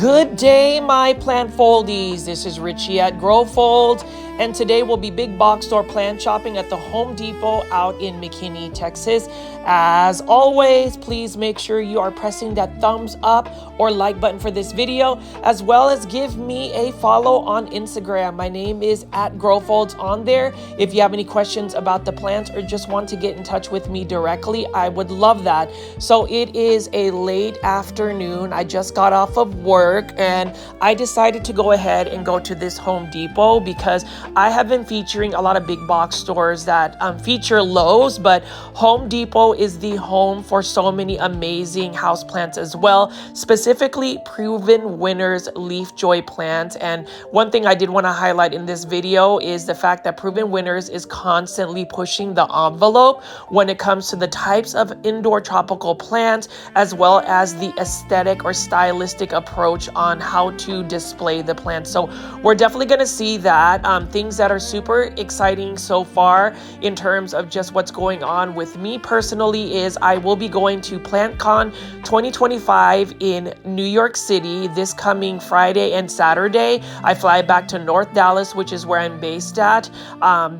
Good day, my plant foldies. This is Richie at GrowFold, and today we'll be big box store plant shopping at the Home Depot out in McKinney, Texas. As always, please make sure you are pressing that thumbs up or like button for this video, as well as give me a follow on Instagram. My name is at GrowFolds on there. If you have any questions about the plants or just want to get in touch with me directly, I would love that. So it is a late afternoon. I just got off of work and I decided to go ahead and go to this Home Depot because I have been featuring a lot of big box stores that feature Lowe's, but Home Depot is the home for so many amazing houseplants as well, specifically Proven Winners Leafjoy plants. And one thing I did want to highlight in this video is the fact that Proven Winners is constantly pushing the envelope when it comes to the types of indoor tropical plants, as well as the aesthetic or stylistic approach on how to display the plants. So we're definitely going to see that. Things that are super exciting so far in terms of just what's going on with me personally is I will be going to PlantCon 2025 in New York City this coming Friday and Saturday. I fly back to North Dallas, which is where I'm based at,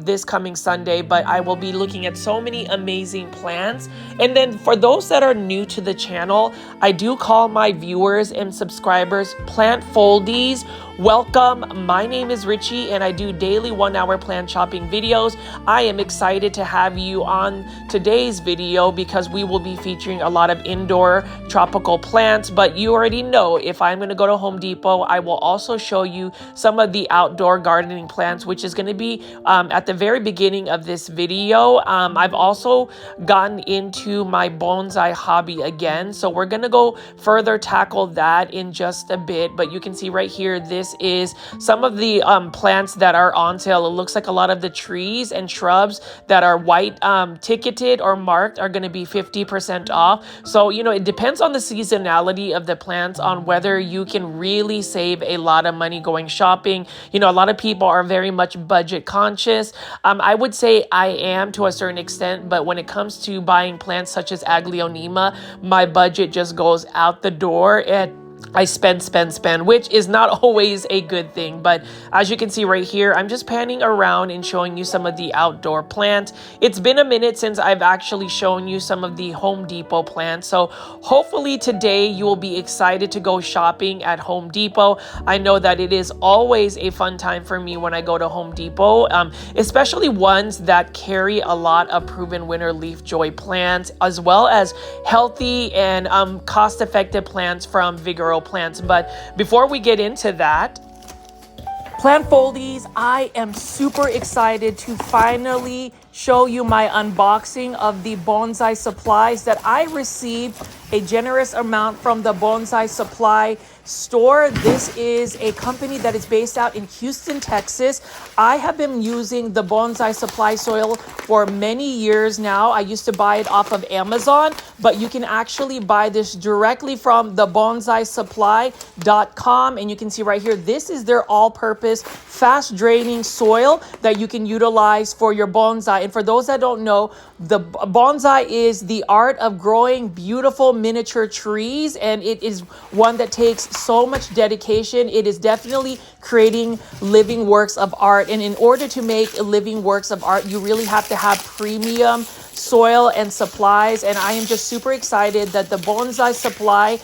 this coming Sunday, but I will be looking at so many amazing plants. And then for those that are new to the channel, I do call my viewers and subscribers plant foldies. Welcome. My name is Richie and I do daily 1-hour plant shopping videos. I am excited to have you on today's video because we will be featuring a lot of indoor tropical plants, but you already know if I'm going to go to Home Depot, I will also show you some of the outdoor gardening plants, which is going to be at the very beginning of this video. I've also gotten into my bonsai hobby again, so we're going to go further tackle that in just a bit, but you can see right here, this is some of the plants that are on sale. It looks like a lot of the trees and shrubs that are white ticketed or marked are going to be 50% off. So, you know, it depends on the seasonality of the plants on whether you can really save a lot of money going shopping. You know, a lot of people are very much budget conscious. I would say I am to a certain extent, but when it comes to buying plants such as Aglaonema, my budget just goes out the door and I spend, which is not always a good thing. But as you can see right here, I'm just panning around and showing you some of the outdoor plants. It's been a minute since I've actually shown you some of the Home Depot plants. So hopefully today you will be excited to go shopping at Home Depot. I know that it is always a fun time for me when I go to Home Depot, especially ones that carry a lot of Proven Winner Leafjoy plants, as well as healthy and cost-effective plants from Vigoro plants. But before we get into that, plant foldies, I am super excited to finally show you my unboxing of the bonsai supplies that I received a generous amount from the Bonsai Supply store. This is a company that is based out in Houston, Texas. I have been using the Bonsai Supply soil for many years now. I used to buy it off of Amazon, but you can actually buy this directly from the bonsaisupply.com. And you can see right here, this is their all-purpose, fast-draining soil that you can utilize for your bonsai. And for those that don't know, the bonsai is the art of growing beautiful miniature trees, and it is one that takes so much dedication. It is definitely creating living works of art, and in order to make living works of art, you really have to have premium soil and supplies. And I am just super excited that the Bonsai Supply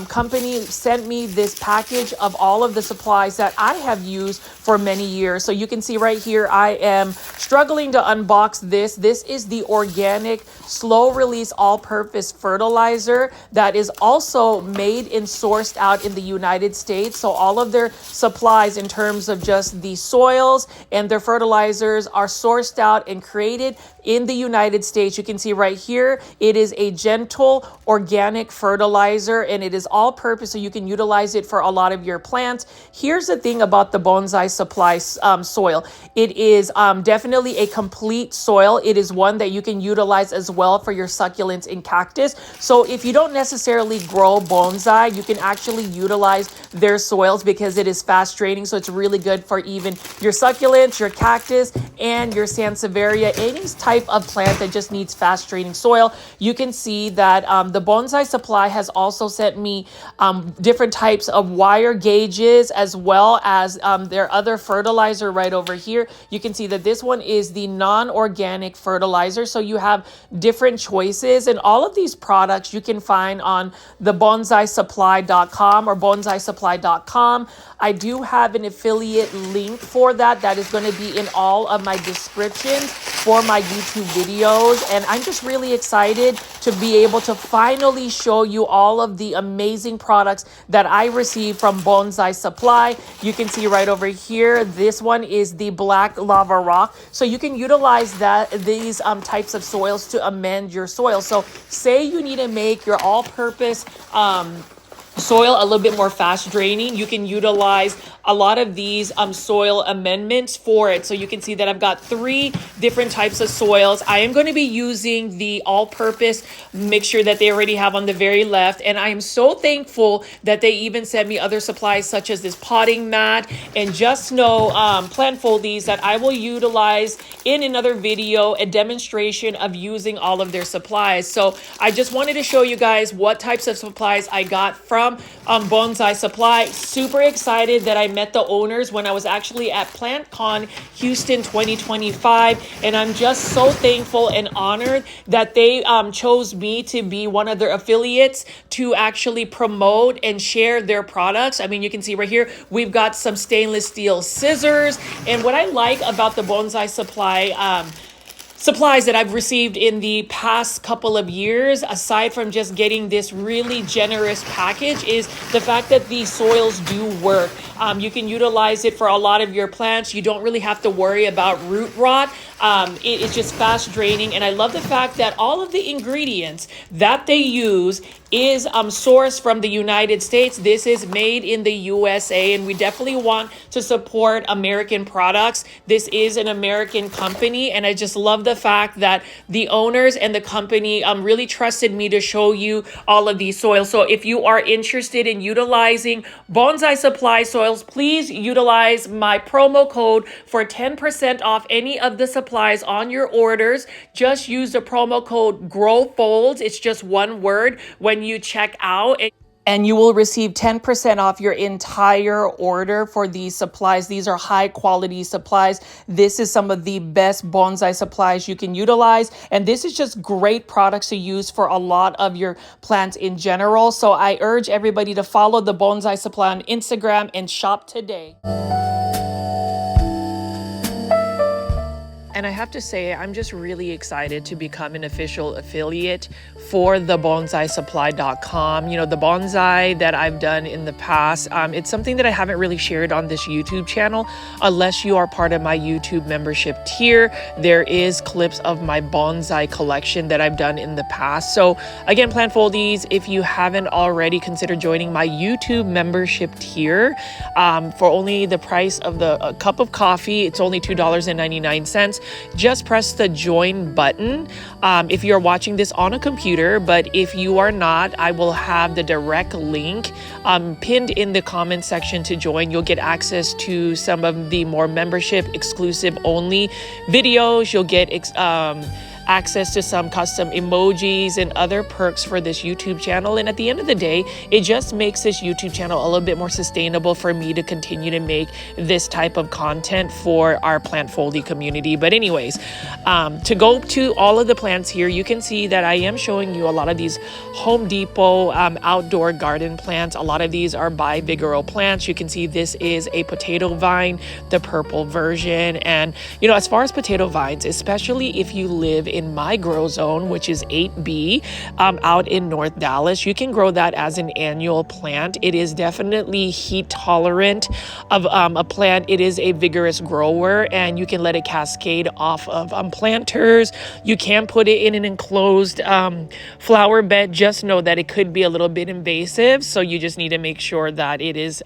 company sent me this package of all of the supplies that I have used for many years. So you can see right here, I am struggling to unbox this. This is the organic slow release all-purpose fertilizer that is also made and sourced out in the United States. So all of their supplies in terms of just the soils and their fertilizers are sourced out and created in the United States. You can see right here, it is a gentle organic fertilizer and it is all purpose, so you can utilize it for a lot of your plants. Here's the thing about the Bonsai Supply soil. It is definitely a complete soil. It is one that you can utilize as well for your succulents and cactus. So if you don't necessarily grow bonsai, you can actually utilize their soils because it is fast draining. So it's really good for even your succulents, your cactus, and your sansevieria, any type of plant that just needs fast draining soil. You can see that the Bonsai Supply has also sent me different types of wire gauges, as well as their other fertilizer right over here. You can see that this one is the non-organic fertilizer. So you have different choices, and all of these products you can find on the bonsaisupply.com or bonsaisupply.com. I do have an affiliate link for that. That is going to be in all of my descriptions for my YouTube videos. And I'm just really excited to be able to finally show you all of the amazing products that I received from Bonsai Supply. You can see right over here, this one is the black lava rock. So you can utilize these types of soils to amend your soil. So say you need to make your all-purpose soil a little bit more fast draining, you can utilize a lot of these soil amendments for it. So you can see that I've got 3 different types of soils. I am going to be using the all-purpose mixture that they already have on the very left, and I am so thankful that they even sent me other supplies such as this potting mat. And just know, plant foldies, that I will utilize in another video a demonstration of using all of their supplies. So I just wanted to show you guys what types of supplies I got from Bonsai Supply. Super excited that I met the owners when I was actually at PlantCon Houston 2025, and I'm just so thankful and honored that they chose me to be one of their affiliates to actually promote and share their products. I mean, you can see right here, we've got some stainless steel scissors, and what I like about the Bonsai Supply supplies that I've received in the past couple of years, aside from just getting this really generous package, is the fact that these soils do work. You can utilize it for a lot of your plants. You don't really have to worry about root rot. It is just fast draining. And I love the fact that all of the ingredients that they use is sourced from the United States. This is made in the USA, and we definitely want to support American products. This is an American company, and I just love the fact that the owners and the company really trusted me to show you all of these soils. So if you are interested in utilizing Bonsai Supply soils, please utilize my promo code for 10% off any of the supplies on your orders. Just use the promo code GROWFOLDS. It's just one word when you check out, and you will receive 10% off your entire order for these supplies. These are high quality supplies. This is some of the best bonsai supplies you can utilize, and this is just great products to use for a lot of your plants in general. So I urge everybody to follow the Bonsai Supply on Instagram and shop today. And I have to say, I'm just really excited to become an official affiliate for the bonsaisupply.com. You know, the bonsai that I've done in the past, it's something that I haven't really shared on this YouTube channel. Unless you are part of my YouTube membership tier, there is clips of my bonsai collection that I've done in the past. So again, plant foldies, if you haven't already, consider joining my YouTube membership tier for only the price of the cup of coffee. It's only $2.99. Just press the join button if you're watching this on a computer, but if you are not, I will have the direct link pinned in the comment section to join. You'll get access to some of the more membership exclusive only videos. You'll get access to some custom emojis and other perks for this YouTube channel. And at the end of the day, it just makes this YouTube channel a little bit more sustainable for me to continue to make this type of content for our plant foldy community. But anyways, to go to all of the plants here, you can see that I am showing you a lot of these Home Depot outdoor garden plants. A lot of these are by Vigoro plants. You can see this is a potato vine, the purple version. And, you know, as far as potato vines, especially if you live in in my grow zone, which is 8B, out in North Dallas. You can grow that as an annual plant. It is definitely heat tolerant of a plant. It is a vigorous grower, and you can let it cascade off of planters. You can put it in an enclosed flower bed. Just know that it could be a little bit invasive, so you just need to make sure that it is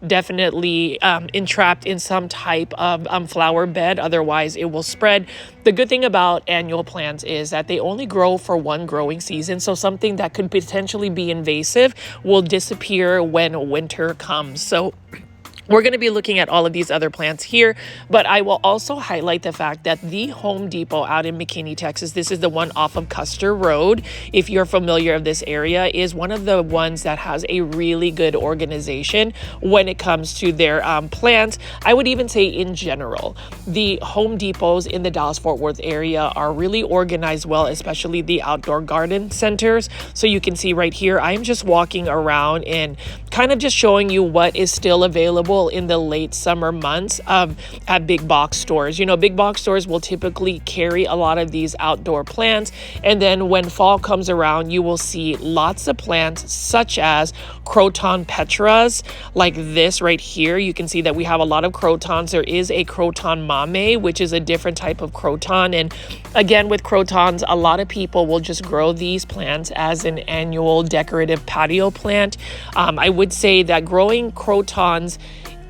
definitely entrapped in some type of flower bed. Otherwise it will spread. The good thing about annual plants is that they only grow for one growing season, so something that could potentially be invasive will disappear when winter comes. So we're going to be looking at all of these other plants here, but I will also highlight the fact that the Home Depot out in McKinney, Texas, this is the one off of Custer Road, if you're familiar of this area, is one of the ones that has a really good organization when it comes to their plants. I would even say in general, the Home Depots in the Dallas-Fort Worth area are really organized well, especially the outdoor garden centers. So you can see right here, I'm just walking around and kind of just showing you what is still available in the late summer months at big box stores. You know, big box stores will typically carry a lot of these outdoor plants, and then when fall comes around, you will see lots of plants such as Croton petras, like this right here. You can see that we have a lot of crotons. There is a Croton mame, which is a different type of croton, and again, with crotons, a lot of people will just grow these plants as an annual decorative patio plant. I would say that growing crotons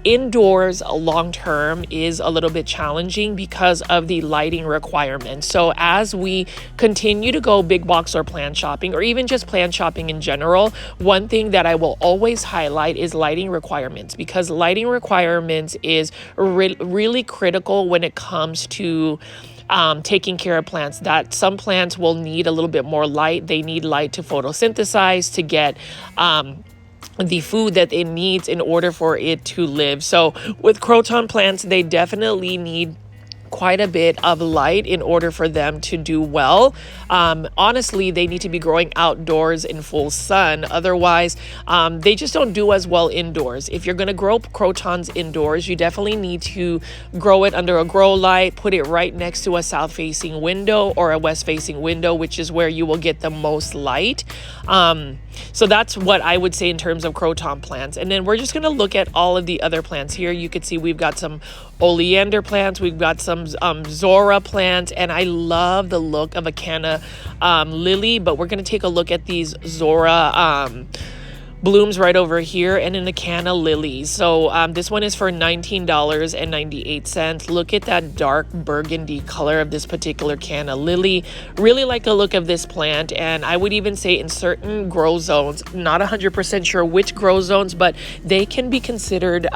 indoors long term is a little bit challenging because of the lighting requirements. So as we continue to go big box or plant shopping, or even just plant shopping in general, one thing that I will always highlight is lighting requirements, because lighting requirements is really critical when it comes to taking care of plants. That some plants will need a little bit more light. They need light to photosynthesize, to get the food that it needs in order for it to live. So with croton plants, they definitely need quite a bit of light in order for them to do well. Honestly, they need to be growing outdoors in full sun. Otherwise, they just don't do as well indoors. If you're going to grow crotons indoors, you definitely need to grow it under a grow light, put it right next to a south-facing window or a west-facing window, which is where you will get the most light. So that's what I would say in terms of croton plants. And then we're just going to look at all of the other plants here. You can see we've got some oleander plants, we've got some Zora plants, and I love the look of a canna lily, but we're going to take a look at these Zora blooms right over here, and in the canna lilies. So this one is for $19.98. Look at that dark burgundy color of this particular canna lily. Really like the look of this plant, and I would even say in certain grow zones, not 100% sure which grow zones, but they can be considered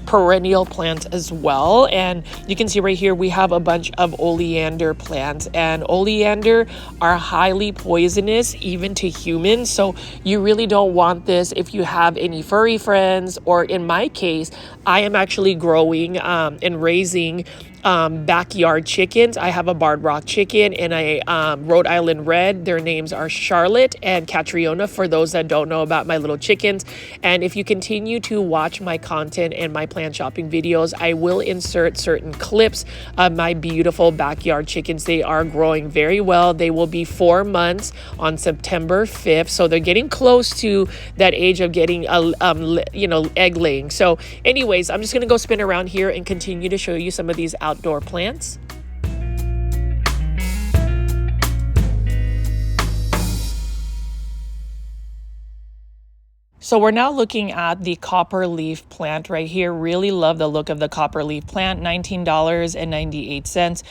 perennial plants as well. And you can see right here we have a bunch of oleander plants, and oleander are highly poisonous even to humans, so you really don't want this if you have any furry friends, or in my case, I am actually growing and raising backyard chickens. I have a Barred Rock chicken and a Rhode Island Red. Their names are Charlotte and Catriona, for those that don't know about my little chickens. And if you continue to watch my content and my plant shopping videos, I will insert certain clips of my beautiful backyard chickens. They are growing very well. They will be 4 months on September 5th, so they're getting close to that age of getting egg laying. So anyways, I'm just gonna go spin around here and continue to show you some of these outdoor plants. So we're now looking at the copper leaf plant right here. Really love the look of the copper leaf plant, $19.98.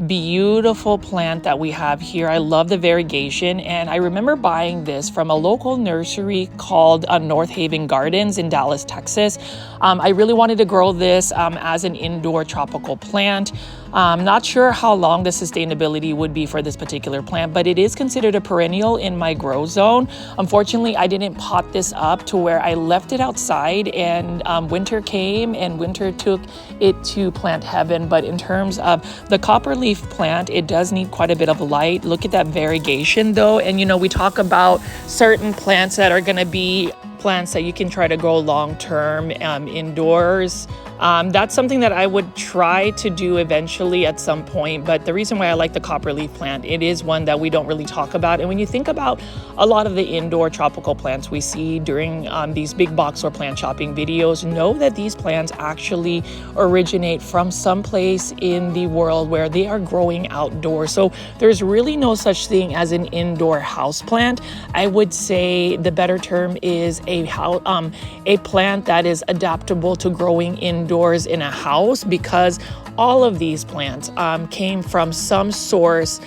Beautiful plant that we have here. I love the variegation, and I remember buying this from a local nursery called North Haven Gardens in Dallas, Texas. I really wanted to grow this as an indoor tropical plant. I'm not sure how long the sustainability would be for this particular plant, but it is considered a perennial in my grow zone. Unfortunately, I didn't pot this up to where I left it outside, and winter came and winter took it to plant heaven. But in terms of the copper leaf plant, it does need quite a bit of light. Look at that variegation though. And you know, we talk about certain plants that are going to be plants that you can try to grow long term indoors. That's something that I would try to do eventually at some point. But the reason why I like the copper leaf plant, it is one that we don't really talk about. And when you think about a lot of the indoor tropical plants we see during these big box or plant shopping videos, know that these plants actually originate from some place in the world where they are growing outdoors. So there's really no such thing as an indoor house plant. I would say the better term is a plant that is adaptable to growing indoors in a house, because all of these plants came from some source,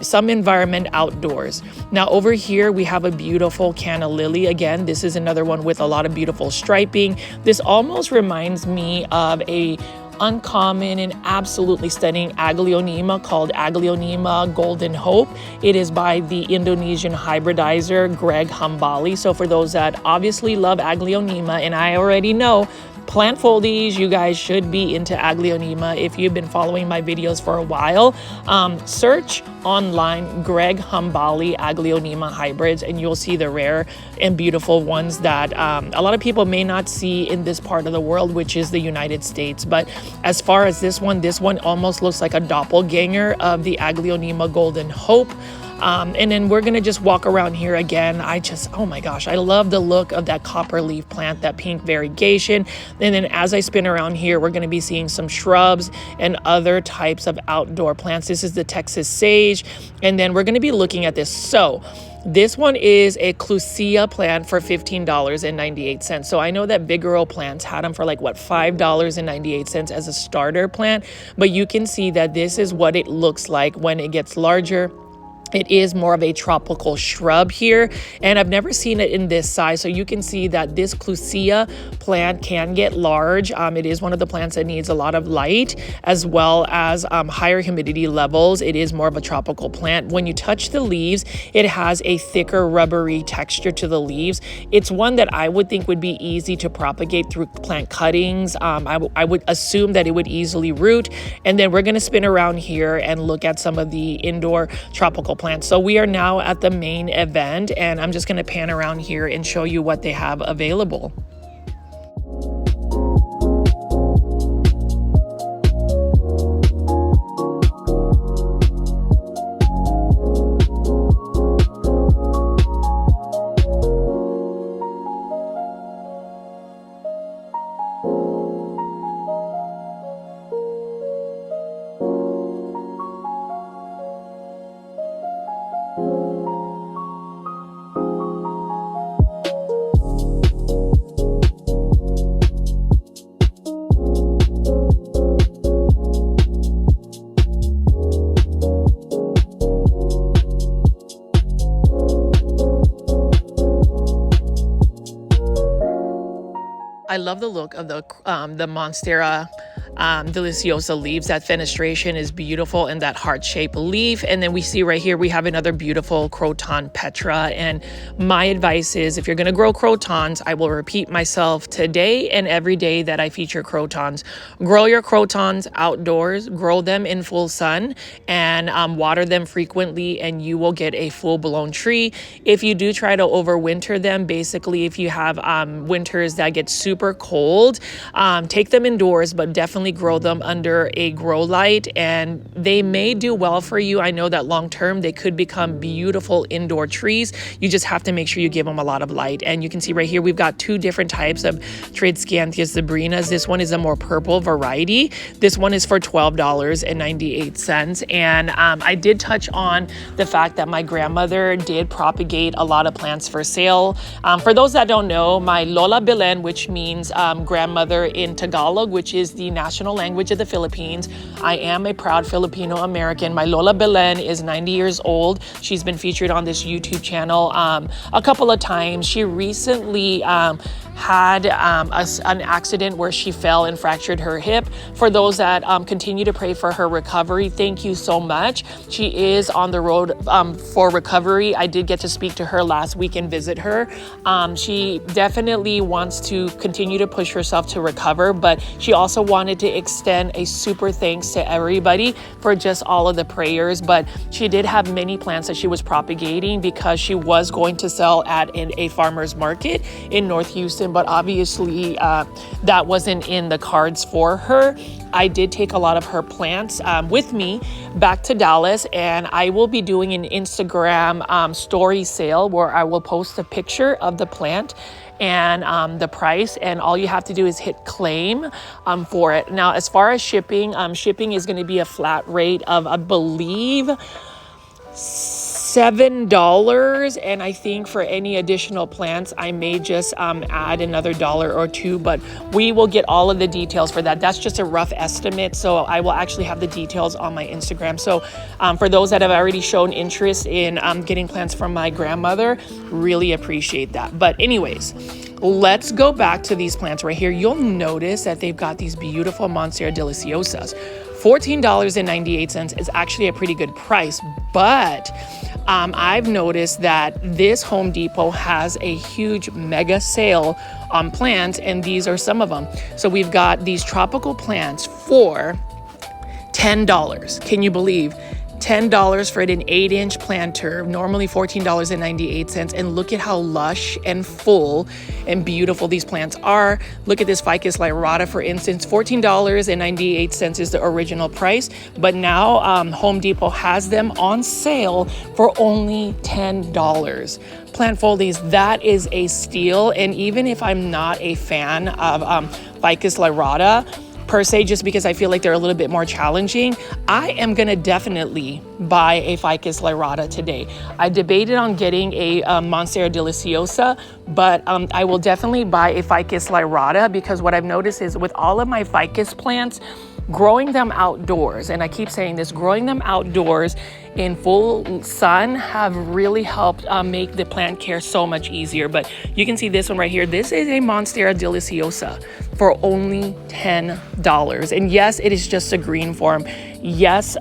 some environment outdoors. Now over here we have a beautiful canna lily. Again, this is another one with a lot of beautiful striping. This almost reminds me of a uncommon and absolutely stunning Aglaonema called Aglaonema Golden Hope. It is by the Indonesian hybridizer Greg Hambali. So for those that obviously love Aglaonema, and I already know plant foldies, you guys should be into Aglaonema if you've been following my videos for a while. Search online Greg Hambali Aglaonema hybrids and you'll see the rare and beautiful ones that a lot of people may not see in this part of the world, which is the United States. But as far as this one almost looks like a doppelganger of the Aglaonema Golden Hope. And then we're gonna just walk around here again. Oh my gosh, I love the look of that copper leaf plant, that pink variegation. And then as I spin around here, we're gonna be seeing some shrubs and other types of outdoor plants. This is the Texas sage. And then we're gonna be looking at this. So this one is a Clusia plant for $15.98. So I know that Big Girl Plants had them for like, what, $5.98 as a starter plant. But you can see that this is what it looks like when it gets larger. It is more of a tropical shrub here, and I've never seen it in this size. So you can see that this Clusia plant can get large. It is one of the plants that needs a lot of light as well as higher humidity levels. It is more of a tropical plant. When you touch the leaves, it has a thicker rubbery texture to the leaves. It's one that I would think would be easy to propagate through plant cuttings. I would assume that it would easily root. And then we're going to spin around here and look at some of the indoor tropical plants. So we are now at the main event, and I'm just going to pan around here and show you what they have available. I love the look of the Monstera deliciosa leaves. That fenestration is beautiful, and that heart-shaped leaf. And then we see right here, we have another beautiful Croton Petra. And my advice is, if you're going to grow crotons, I will repeat myself today and every day that I feature crotons. Grow your crotons outdoors, grow them in full sun, and water them frequently, and you will get a full-blown tree. If you do try to overwinter them, basically if you have winters that get super cold, take them indoors, but definitely grow them under a grow light, and they may do well for you. I know that long term they could become beautiful indoor trees. You just have to make sure you give them a lot of light. And you can see right here we've got two different types of Tradescanthia zebrinas. This one is a more purple variety. This one is for $12.98. And I did touch on the fact that my grandmother did propagate a lot of plants for sale. For those that don't know, my Lola Belen, which means grandmother in Tagalog, which is the national language of the Philippines. I am a proud Filipino American. My Lola Belen is 90 years old. She's been featured on this YouTube channel a couple of times. She recently had an accident where she fell and fractured her hip. For those that continue to pray for her recovery, thank you so much. She is on the road for recovery. I did get to speak to her last week and visit her. She definitely wants to continue to push herself to recover, but she also wanted to extend a super thanks to everybody for just all of the prayers. But she did have many plants that she was propagating because she was going to sell at a farmer's market in North Houston, person, but obviously that wasn't in the cards for her. I did take a lot of her plants with me back to Dallas, and I will be doing an Instagram story sale where I will post a picture of the plant and the price, and all you have to do is hit claim for it. Now, as far as shipping, shipping is going to be a flat rate of, I believe, $7, and I think for any additional plants I may just add another $1 or $2, but we will get all of the details for that. That's just a rough estimate, so I will actually have the details on my Instagram. So for those that have already shown interest in getting plants from my grandmother, really appreciate that. But anyways, let's go back to these plants right here. You'll notice that they've got these beautiful Monstera deliciosas. $14.98 is actually a pretty good price, but I've noticed that this Home Depot has a huge mega sale on plants, and these are some of them. So we've got these tropical plants for $10. Can you believe? $10 for an 8-inch planter, normally $14.98. And look at how lush and full and beautiful these plants are. Look at this Ficus Lyrata, for instance. $14.98 is the original price, but now Home Depot has them on sale for only $10. Plant foldies, that is a steal. And even if I'm not a fan of Ficus Lyrata per se, just because I feel like they're a little bit more challenging, I am gonna definitely buy a Ficus Lyrata today. I debated on getting a Monstera deliciosa, but I will definitely buy a Ficus Lyrata, because what I've noticed is with all of my ficus plants, growing them outdoors, and I keep saying this, growing them outdoors in full sun have really helped make the plant care so much easier. But you can see this one right here. This is a Monstera deliciosa for only $10. And yes, it is just a green form. Yes,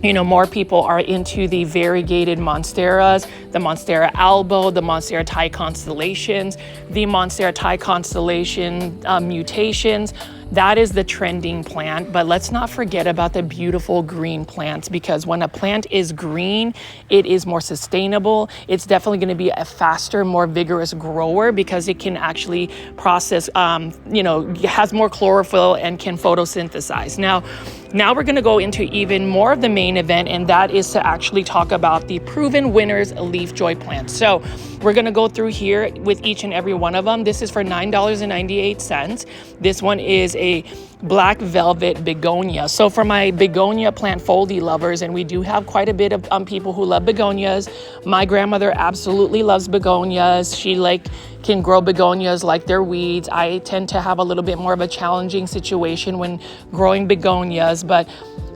you know, more people are into the variegated Monsteras, the Monstera albo, the Monstera Thai constellations, the Monstera Thai constellation mutations. That is the trending plant, but let's not forget about the beautiful green plants, because when a plant is green, it is more sustainable. It's definitely going to be a faster, more vigorous grower, because it can actually process, you know, has more chlorophyll and can photosynthesize. Now we're going to go into even more of the main event, and that is to actually talk about the Proven Winners Leafjoy plants. So we're going to go through here with each and every one of them. This is for $9.98. This one is a black velvet begonia. So for my begonia plant foldy lovers, and we do have quite a bit of people who love begonias. My grandmother absolutely loves begonias. She can grow begonias like they're weeds. I tend to have a little bit more of a challenging situation when growing begonias, but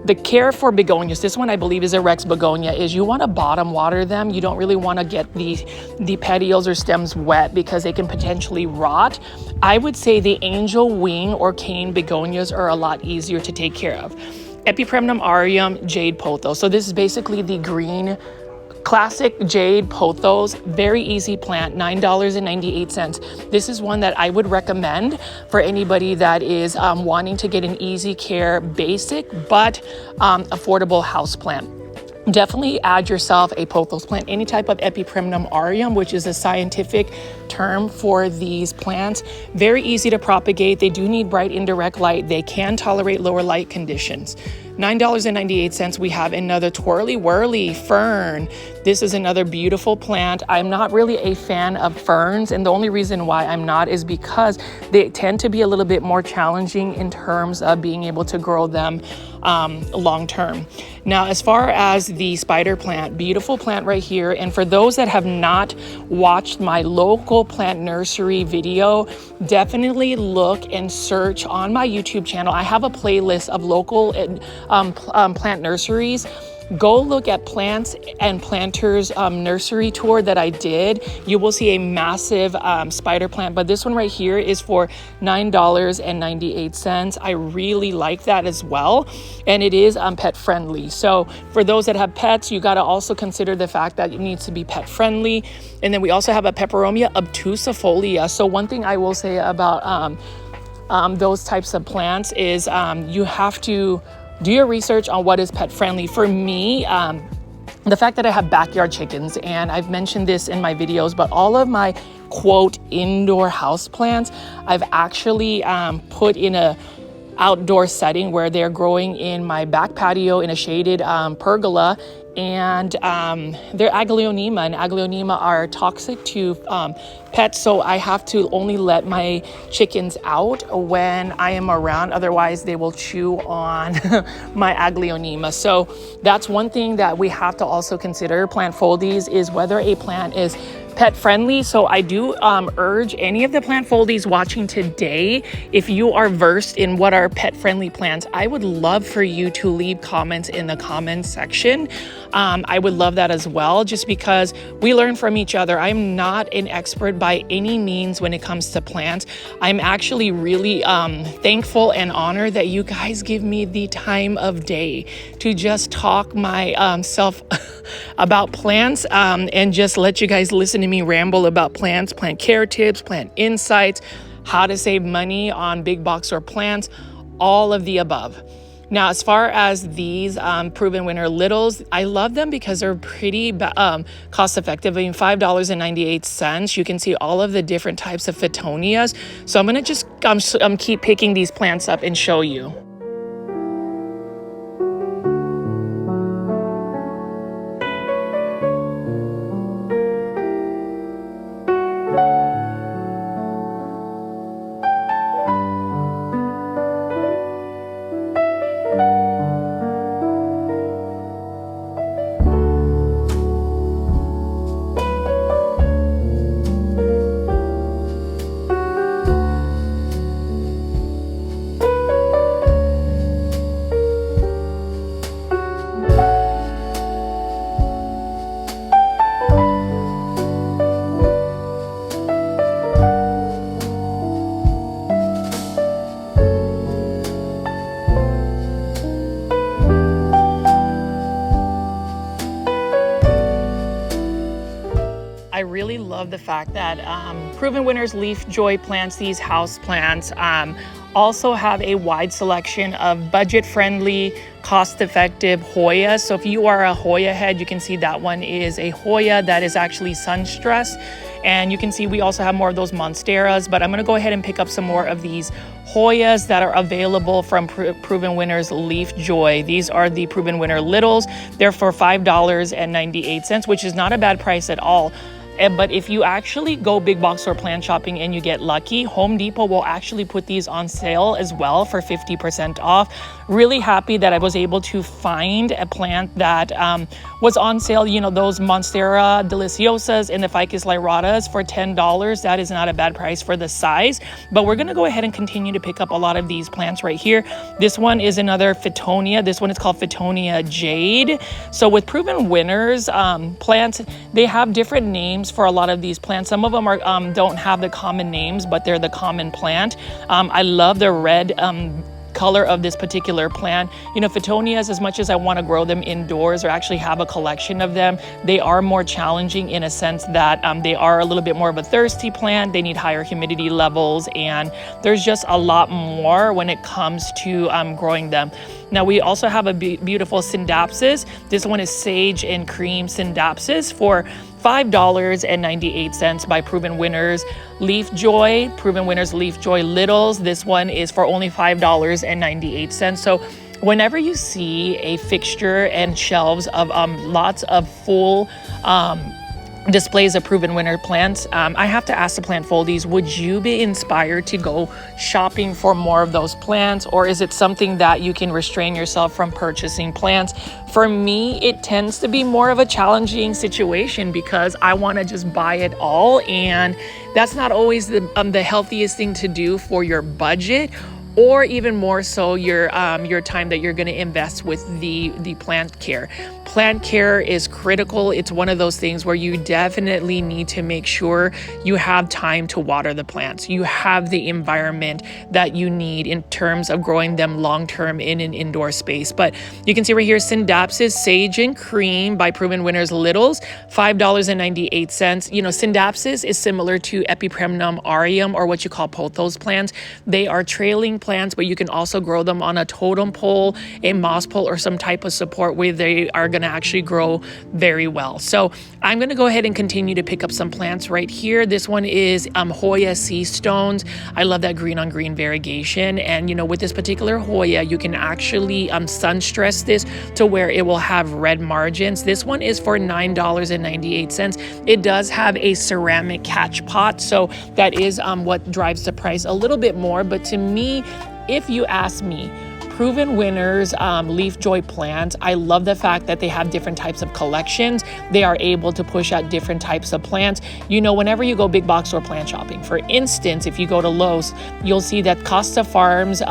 the care for begonias, this one I believe is a Rex begonia, is you want to bottom water them. You don't really want to get the petioles or stems wet, because they can potentially rot. I would say the angel wing or cane begonias are a lot easier to take care of. Epipremnum aureum, jade pothos. So this is basically the green classic jade pothos, very easy plant, $9.98. This is one that I would recommend for anybody that is wanting to get an easy care, basic but affordable house plant. Definitely add yourself a pothos plant, any type of Epipremnum aureum, which is a scientific term for these plants. Very easy to propagate. They do need bright indirect light. They can tolerate lower light conditions. $9.98, we have another twirly whirly fern. This is another beautiful plant. I'm not really a fan of ferns, and the only reason why I'm not is because they tend to be a little bit more challenging in terms of being able to grow them long term. Now, as far as the spider plant, beautiful plant right here. And for those that have not watched my local plant nursery video, definitely look and search on my YouTube channel. I have a playlist of local plant nurseries. Go look at Plants and Planters nursery tour that I did. You will see a massive spider plant, but this one right here is for $9.98. I really like that as well, and it is pet friendly. So for those that have pets, you got to also consider the fact that it needs to be pet friendly. And then we also have a Peperomia obtusifolia. So one thing I will say about those types of plants is you have to do your research on what is pet friendly. For me, the fact that I have backyard chickens, and I've mentioned this in my videos, but all of my quote indoor house plants, I've actually put in a outdoor setting where they're growing in my back patio in a shaded pergola. And they're Aglaonema, and Aglaonema are toxic to pets, so I have to only let my chickens out when I am around, otherwise they will chew on my Aglaonema. So that's one thing that we have to also consider, plant foldies, is whether a plant is pet friendly. So I do urge any of the plant foldies watching today, if you are versed in what are pet friendly plants, I would love for you to leave comments in the comments section. I would love that as well, just because we learn from each other. I'm not an expert by any means when it comes to plants. I'm actually really thankful and honored that you guys give me the time of day to just talk myself about plants and just let you guys listen to me ramble about plants, plant care tips, plant insights, how to save money on big box store plants, all of the above. Now, as far as these Proven Winner Littles, I love them because they're pretty cost effective. I mean, $5.98. You can see all of the different types of Fittonias. So I'm going to just keep picking these plants up and show you. I really love the fact that Proven Winners Leafjoy plants, these house plants, also have a wide selection of budget-friendly, cost-effective Hoyas. So if you are a Hoya head, you can see that one is a Hoya that is actually sun-stressed. And you can see we also have more of those Monsteras, but I'm gonna go ahead and pick up some more of these Hoyas that are available from Proven Winners Leafjoy. These are the Proven Winner Littles. They're for $5.98, which is not a bad price at all. But if you actually go big box store plant shopping and you get lucky, Home Depot will actually put these on sale as well for 50% off. Really happy that I was able to find a plant that was on sale. You know, those Monstera deliciosas and the Ficus Lyratas for $10. That is not a bad price for the size. But we're gonna go ahead and continue to pick up a lot of these plants right here. This one is another Fittonia. This one is called Fittonia Jade. So with Proven Winners plants, they have different names for a lot of these plants. Some of them are don't have the common names, but they're the common plant. I love the red color of this particular plant. You know, Fittonias, as much as I want to grow them indoors or actually have a collection of them, they are more challenging in a sense that they are a little bit more of a thirsty plant. They need higher humidity levels, and there's just a lot more when it comes to growing them. Now we also have a beautiful Scindapsus. This one is Sage and Cream Scindapsus for $5.98 by Proven Winners Leafjoy. Proven Winners Leafjoy Littles. This one is for only $5.98. So whenever you see a fixture and shelves of lots of full displays of Proven Winner plants, I have to ask the plant foldies, would you be inspired to go shopping for more of those plants, or is it something that you can restrain yourself from purchasing plants? For me, it tends to be more of a challenging situation because I want to just buy it all, and that's not always the healthiest thing to do for your budget, or even more so your time that you're going to invest with the plant care. Plant care is critical. It's one of those things where you definitely need to make sure you have time to water the plants. You have the environment that you need in terms of growing them long-term in an indoor space. But you can see right here, Scindapsus Sage and Cream by Proven Winners Littles, $5.98. You know, Scindapsus is similar to Epipremnum aureum, or what you call pothos plants. They are trailing plants, but you can also grow them on a totem pole, a moss pole, or some type of support where they are going going to actually grow very well. So I'm going to go ahead and continue to pick up some plants right here. This one is Hoya sea stones. I love that green on green variegation. And you know, with this particular Hoya, you can actually sun stress this to where it will have red margins. This one is for $9.98. It does have a ceramic catch pot, so that is what drives the price a little bit more. But to me, if you ask me, Proven Winners Leafjoy plants, I love the fact that they have different types of collections. They are able to push out different types of plants. You know, whenever you go big box store plant shopping, for instance, if you go to Lowe's, you'll see that Costa Farms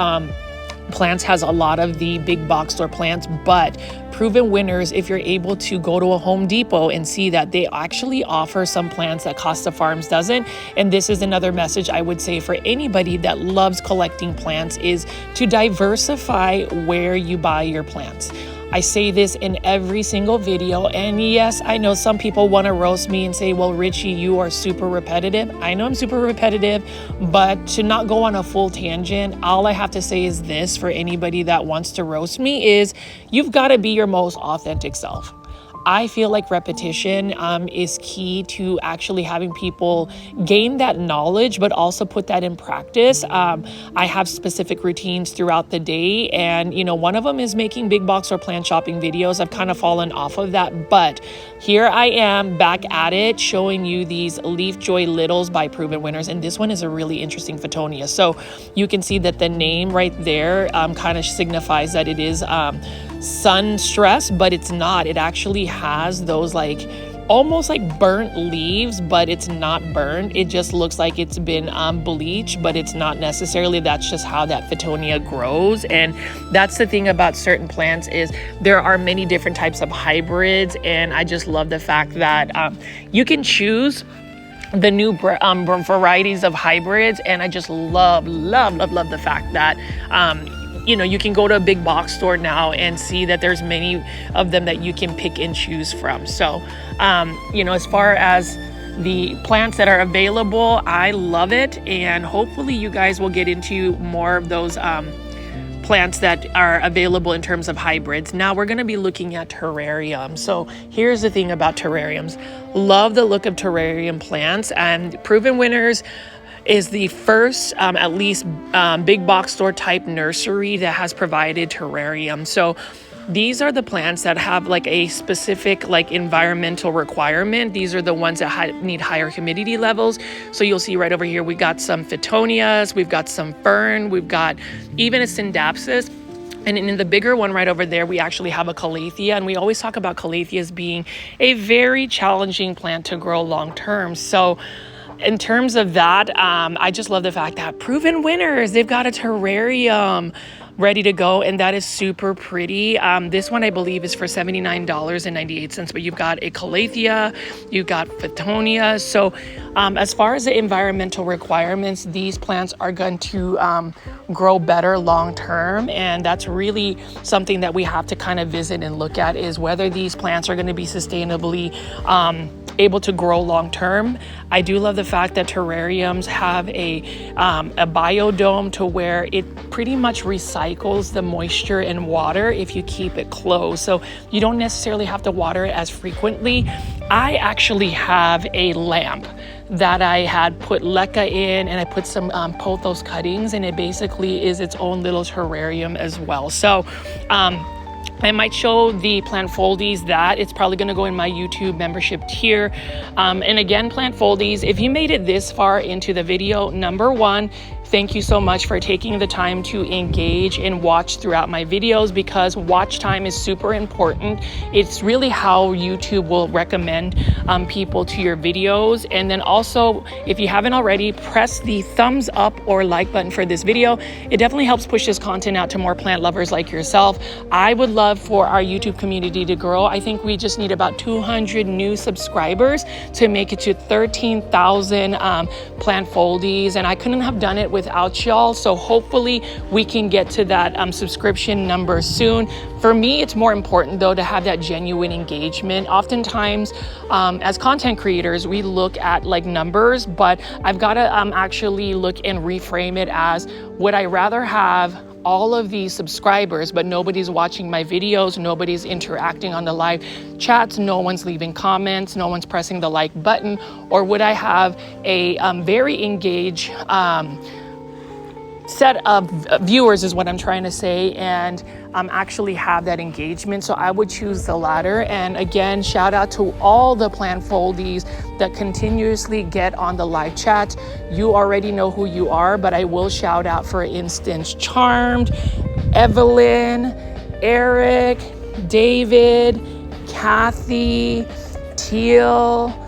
plants has a lot of the big box store plants, but Proven Winners, if you're able to go to a Home Depot and see that they actually offer some plants that Costa Farms doesn't. And this is another message I would say for anybody that loves collecting plants, is to diversify where you buy your plants. I say this in every single video, and yes, I know some people want to roast me and say, well, Richie, you are super repetitive. I know I'm super repetitive, but to not go on a full tangent, all I have to say is this for anybody that wants to roast me is you've got to be your most authentic self. I feel like repetition is key to actually having people gain that knowledge, but also put that in practice. I have specific routines throughout the day, and you know, one of them is making big box or plant shopping videos. I've kind of fallen off of that, but here I am back at it, showing you these Leafjoy Littles by Proven Winners, and this one is a really interesting Fittonia. So you can see that the name right there kind of signifies that it is sun stress, but it's not. It actually has those like almost like burnt leaves, but it's not burnt. It just looks like it's been bleached, but it's not necessarily. That's just how that Fittonia grows. And that's the thing about certain plants, is there are many different types of hybrids, and I just love the fact that you can choose the new varieties of hybrids. And I just love the fact that you know, you can go to a big box store now and see that there's many of them that you can pick and choose from. So, you know, as far as the plants that are available, I love it. And hopefully you guys will get into more of those plants that are available in terms of hybrids. Now we're going to be looking at terrarium. So here's the thing about terrariums. Love the look of terrarium plants, and Proven Winners is the first, at least big box store type nursery that has provided terrarium. So these are the plants that have like a specific like environmental requirement. These are the ones that need higher humidity levels. So you'll see right over here, we got some Fittonias, we've got some fern, we've got even a Syndapsis. And in the bigger one right over there, we actually have a Calathea. And we always talk about Calatheas being a very challenging plant to grow long term. So in terms of that, I just love the fact that Proven Winners, they've got a terrarium ready to go, and that is super pretty. This one I believe is for $79.98, but you've got a Calathea, you've got Fittonia. So as far as the environmental requirements, these plants are going to grow better long term, and that's really something that we have to kind of visit and look at, is whether these plants are going to be sustainably able to grow long term. I do love the fact that terrariums have a biodome to where it pretty much recycles the moisture and water if you keep it closed. So you don't necessarily have to water it as frequently. I actually have a lamp that I had put leca in, and I put some pothos cuttings, and it basically is its own little terrarium as well. So I might show the plant foldies that it's probably going to go in my YouTube membership tier. And again, plant foldies, if you made it this far into the video, number one, thank you so much for taking the time to engage and watch throughout my videos, because watch time is super important. It's really how YouTube will recommend people to your videos. And then also, if you haven't already, press the thumbs up or like button for this video. It definitely helps push this content out to more plant lovers like yourself. I would love for our YouTube community to grow. I think we just need about 200 new subscribers to make it to 13,000 plant foldies, and I couldn't have done it without y'all. So hopefully we can get to that subscription number soon. For me, it's more important though to have that genuine engagement. Oftentimes as content creators, we look at like numbers, but I've got to actually look and reframe it as, would I rather have all of these subscribers, but nobody's watching my videos, nobody's interacting on the live chats, no one's leaving comments, no one's pressing the like button? Or would I have a very engaged set of viewers, is what I'm trying to say, and actually have that engagement? So I would choose the latter. And again, shout out to all the plant foldies that continuously get on the live chat. You already know who you are, but I will shout out, for instance, Charmed, Evelyn, Eric, David, Kathy, Teal,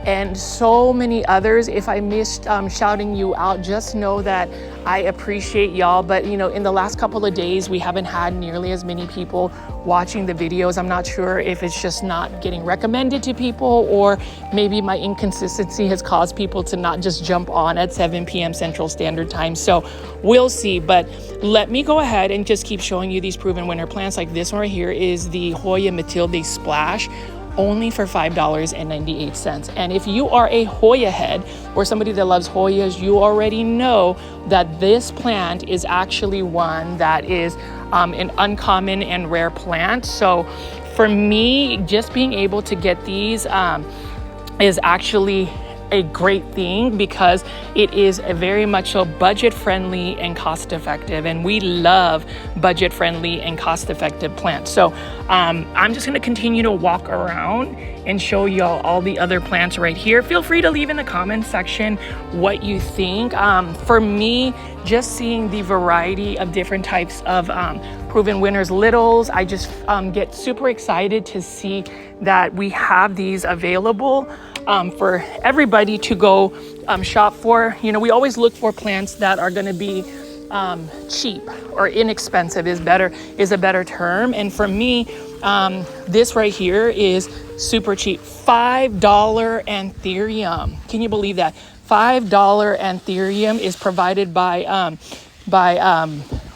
and so many others. If I missed shouting you out, just know that I appreciate y'all. But you know, in the last couple of days, we haven't had nearly as many people watching the videos. I'm not sure if it's just not getting recommended to people, or maybe my inconsistency has caused people to not just jump on at 7 p.m. Central Standard Time. So we'll see. But let me go ahead and just keep showing you these proven winner plants. Like this one right here is the Hoya Matilde Splash, only for $5.98. And if you are a Hoya head or somebody that loves Hoyas, you already know that this plant is actually one that is an uncommon and rare plant. So for me, just being able to get these is actually a great thing, because it is a very much so budget friendly and cost effective, and we love budget friendly and cost effective plants. So I'm just going to continue to walk around and show y'all all the other plants right here. Feel free to leave in the comment section what you think. For me, just seeing the variety of different types of Proven Winners littles, I just get super excited to see that we have these available for everybody to go shop for. You know, we always look for plants that are going to be cheap or inexpensive is a better term. And for me, this right here is super cheap. $5 Anthurium. Can you believe that? $5 Anthurium is provided by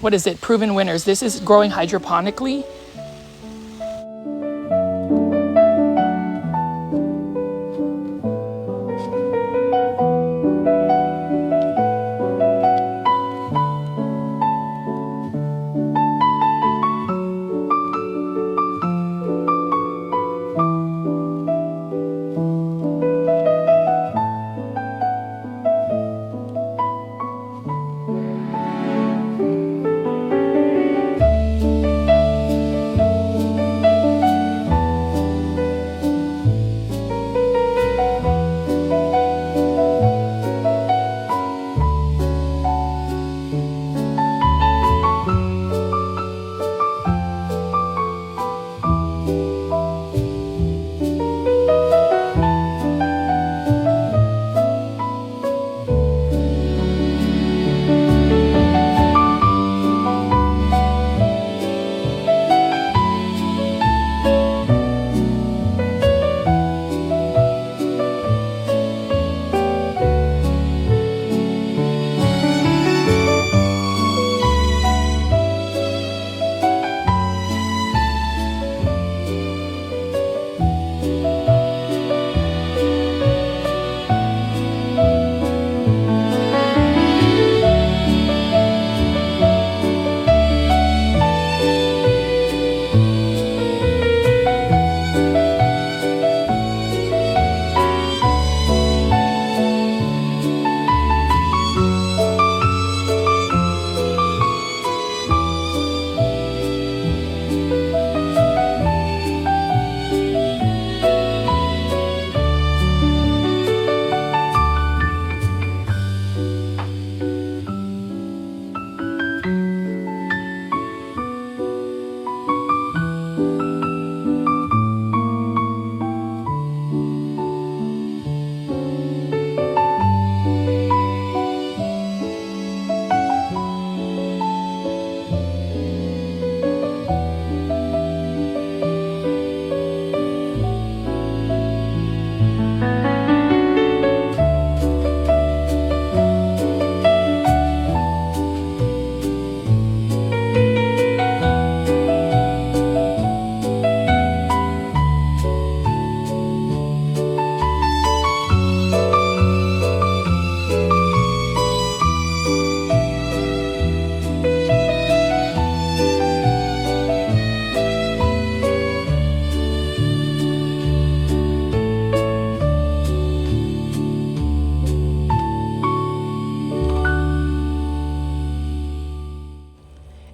what is it? Proven Winners. This is growing hydroponically.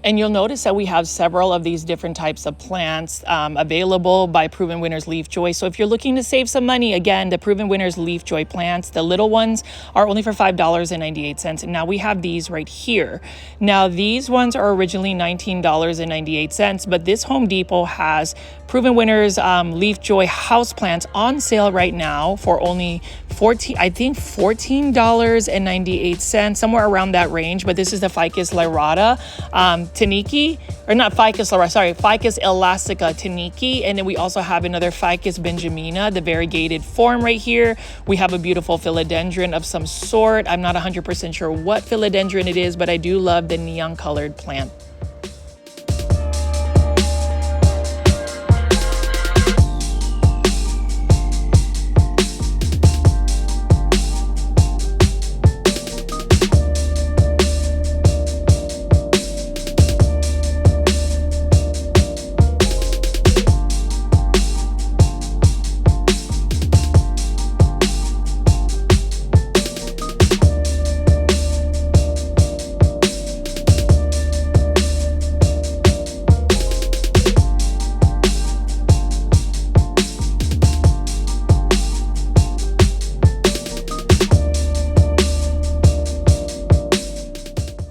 And you'll notice that we have several of these different types of plants available by Proven Winners Leafjoy. So if you're looking to save some money, again, the Proven Winners Leafjoy plants, the little ones are only for $5.98. And now we have these right here. Now these ones are originally $19.98, but this Home Depot has Proven Winners Leafjoy houseplants on sale right now for only $14.98, somewhere around that range. But this is the Ficus Lyrata Taniki, or not Ficus Lyrata, sorry, Ficus Elastica Taniki. And then we also have another Ficus Benjamina, the variegated form right here. We have a beautiful philodendron of some sort. I'm not 100% sure what philodendron it is, but I do love the neon colored plant.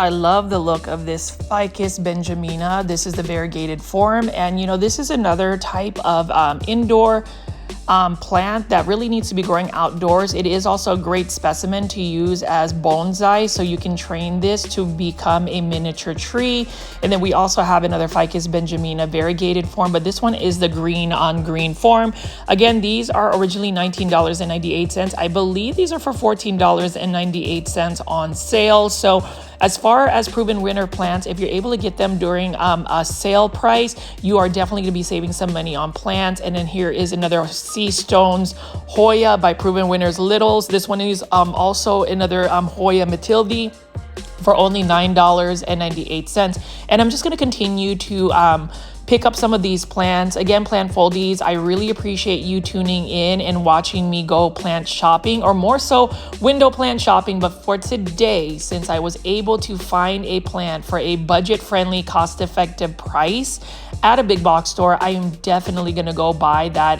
I love the look of this Ficus Benjamina. This is the variegated form. And you know, this is another type of indoor plant that really needs to be growing outdoors. It is also a great specimen to use as bonsai, so you can train this to become a miniature tree. And then we also have another Ficus Benjamina variegated form, but this one is the green on green form. Again, these are originally $19.98. I believe these are for $14.98 on sale. So as far as Proven Winner plants, if you're able to get them during a sale price, you are definitely going to be saving some money on plants. And then here is another Sea Stones Hoya by Proven Winners Littles. This one is also another Hoya Matilde for only $9.98. And I'm just going to continue to pick up some of these plants. Again, plant foldies, I really appreciate you tuning in and watching me go plant shopping, or more so window plant shopping. But for today, since I was able to find a plant for a budget-friendly, cost-effective price at a big box store, I am definitely gonna go buy that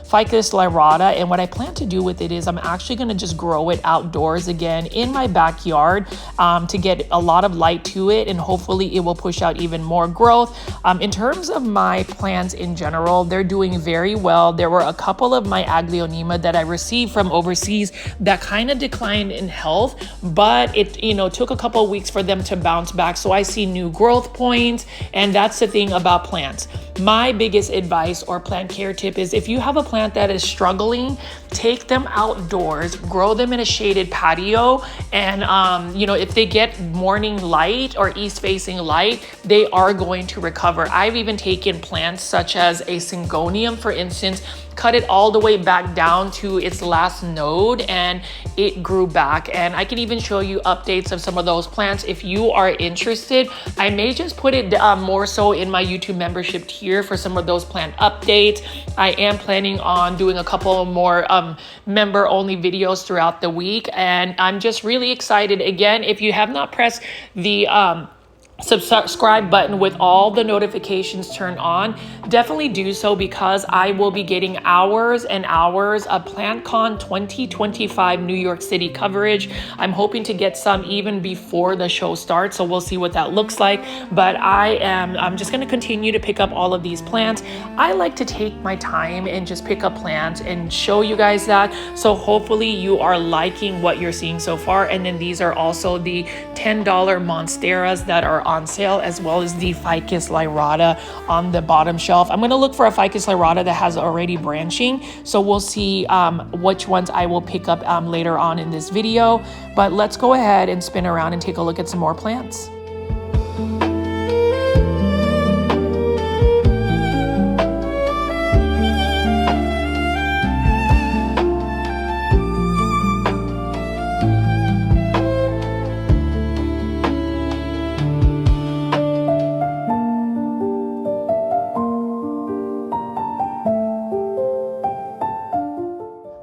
Ficus Lyrata. And what I plan to do with it is I'm actually gonna just grow it outdoors again in my backyard to get a lot of light to it, and hopefully it will push out even more growth. In terms of my plants in general, they're doing very well. There were a couple of my Aglaonema that I received from overseas that kind of declined in health, but it took a couple of weeks for them to bounce back. So I see new growth points, and that's the thing about plants. My biggest advice or plant care tip is, if you have a plant that is struggling, take them outdoors, grow them in a shaded patio, and if they get morning light or east facing light, they are going to recover. I've even taken plants such as a Syngonium, for instance, cut it all the way back down to its last node, and it grew back. And I can even show you updates of some of those plants if you are interested. I may just put it more so in my YouTube membership tier for some of those plant updates. I am planning on doing a couple more member only videos throughout the week, and I'm just really excited. Again, if you have not pressed the subscribe button with all the notifications turned on, definitely do so, because I will be getting hours and hours of PlantCon 2025 New York City coverage. I'm hoping to get some even before the show starts, so we'll see what that looks like. But I'm just going to continue to pick up all of these plants. I like to take my time and just pick up plants and show you guys that. So hopefully you are liking what you're seeing so far. And then these are also the $10 Monsteras that are on sale, as well as the Ficus Lyrata on the bottom shelf. I'm going to look for a Ficus Lyrata that has already branching, so we'll see which ones I will pick up later on in this video. But let's go ahead and spin around and take a look at some more plants.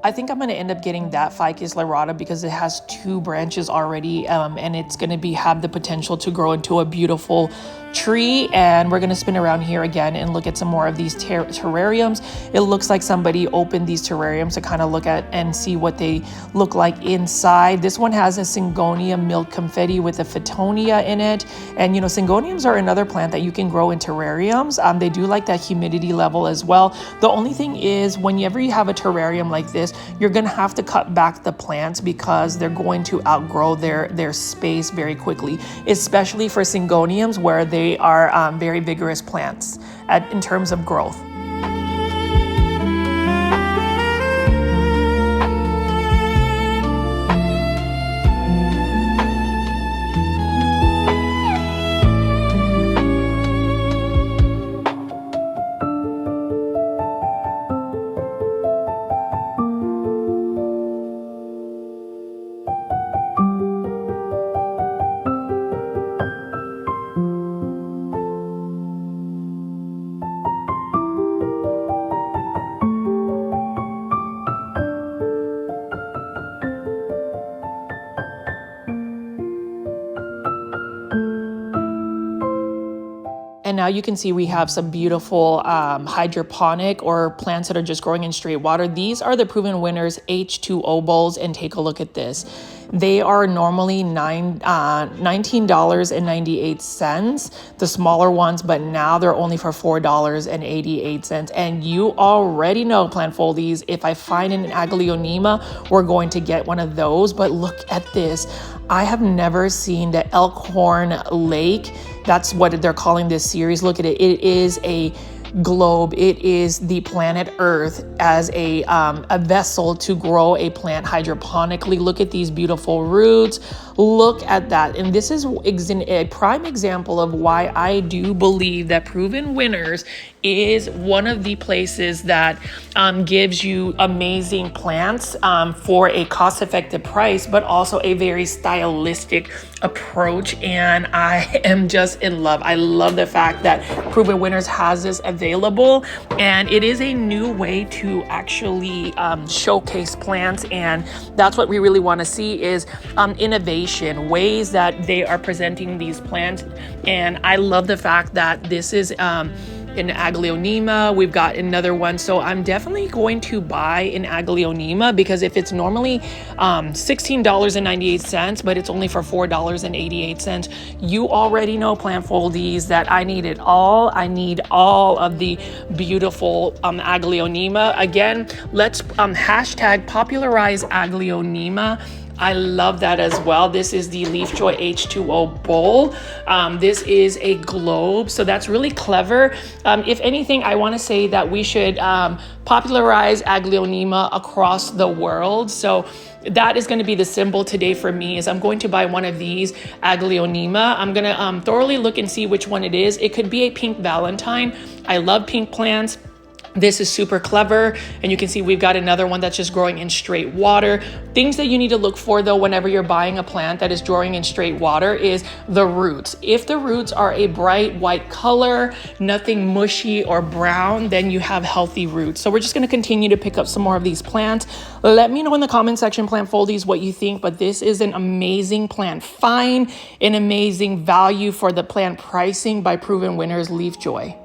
I think I'm going to end up getting that Ficus Lyrata because it has 2 branches already, and it's going to have the potential to grow into a beautiful tree. And we're gonna spin around here again and look at some more of these terrariums. It looks like somebody opened these terrariums to kind of look at and see what they look like inside. This one has a Syngonium milk confetti with a Fittonia in it. And you know, Syngoniums are another plant that you can grow in terrariums. They do like that humidity level as well. The only thing is, whenever you have a terrarium like this, you're gonna have to cut back the plants because they're going to outgrow their space very quickly, especially for Syngoniums where they are very vigorous plants in terms of growth. And now you can see we have some beautiful hydroponic or plants that are just growing in straight water. These are the Proven Winners H2O bowls, and take a look at this. They are normally $19.98, the smaller ones, but now they're only for $4.88. And you already know, plant foldies, if I find an Aglaonema, we're going to get one of those. But look at this. I have never seen the Elkhorn Lake. That's what they're calling this series. Look at it. It is a globe. It is the planet Earth as a vessel to grow a plant hydroponically. Look at these beautiful roots. Look at that. And this is a prime example of why I do believe that Proven Winners is one of the places that gives you amazing plants for a cost-effective price, but also a very stylistic approach. And I am just in love. I love the fact that Proven Winners has this available, and it is a new way to actually showcase plants. And that's what we really want to see is innovation, ways that they are presenting these plants. And I love the fact that this is an Aglaonema. We've got another one. So I'm definitely going to buy an Aglaonema, because if it's normally $16.98, but it's only for $4.88, you already know, plant foldies, that I need it all. I need all of the beautiful Aglaonema. Again, let's hashtag popularize Aglaonema. I love that as well. This is the Leafjoy H2O bowl. This is a globe, so that's really clever. If anything, I want to say that we should popularize Aglaonema across the world. So that is going to be the symbol today for me, is I'm going to buy one of these Aglaonema. I'm going to thoroughly look and see which one it is. It could be a pink Valentine. I love pink plants. This is super clever, and you can see we've got another one that's just growing in straight water. Things that you need to look for, though, whenever you're buying a plant that is growing in straight water is the roots. If the roots are a bright white color, nothing mushy or brown, then you have healthy roots. So we're just going to continue to pick up some more of these plants. Let me know in the comment section, plant foldies, what you think, but this is an amazing plant find, an amazing value for the plant pricing by Proven Winners Leafjoy.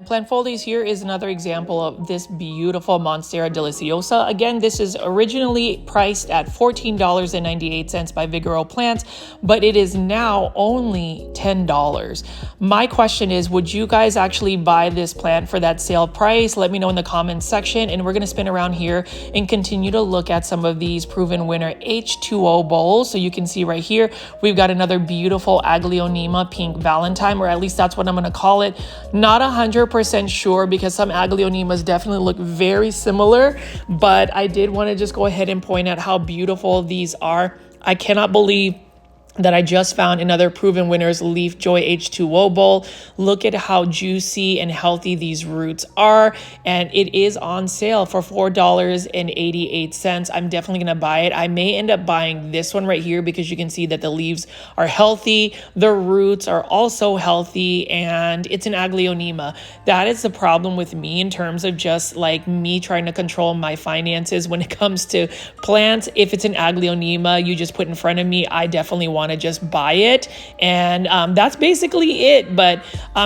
Plant Foldies, here is another example of this beautiful Monstera deliciosa. Again, this is originally priced at $14.98 by Vigoro Plants, but it is now only $10. My question is, would you guys actually buy this plant for that sale price? Let me know in the comments section, and we're going to spin around here and continue to look at some of these Proven Winner H2O bowls. So you can see right here, we've got another beautiful Aglaonema pink Valentine, or at least that's what I'm going to call it. Not 100% sure, because some Aglaonemas definitely look very similar, but I did want to just go ahead and point out how beautiful these are. I cannot believe that I just found another Proven Winners Leafjoy H2O bowl. Look at how juicy and healthy these roots are, and it is on sale for $4.88. I'm definitely gonna buy it. I may end up buying this one right here because you can see that the leaves are healthy, the roots are also healthy, and it's an Aglaonema. That is the problem with me in terms of just like me trying to control my finances when it comes to plants. If it's an Aglaonema you just put in front of me, I definitely want to just buy it, and that's basically it. But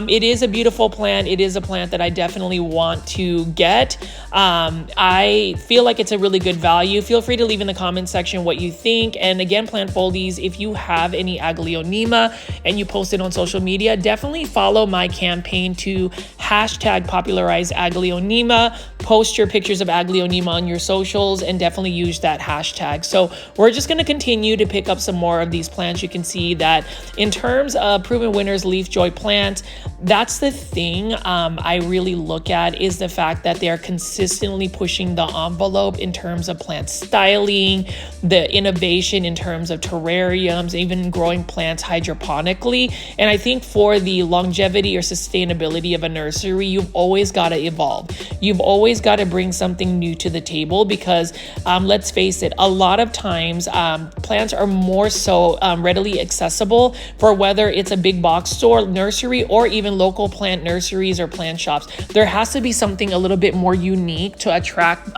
it is a beautiful plant. It is a plant that I definitely want to get. I feel like it's a really good value. Feel free to leave in the comment section what you think. And again, Plant Foldies, if you have any Aglaonema and you post it on social media, definitely follow my campaign to #popularize Aglaonema. Post your pictures of Aglaonema on your socials and definitely use that hashtag. So we're just going to continue to pick up some more of these plants. You can see that in terms of Proven Winners Leafjoy plants, that's the thing I really look at, is the fact that they're consistently pushing the envelope in terms of plant styling, the innovation in terms of terrariums, even growing plants hydroponically. And I think for the longevity or sustainability of a nursery, you've always got to evolve. You've always got to bring something new to the table, because let's face it, a lot of times plants are more so readily accessible for whether it's a big box store, nursery, or even local plant nurseries or plant shops. There has to be something a little bit more unique to attract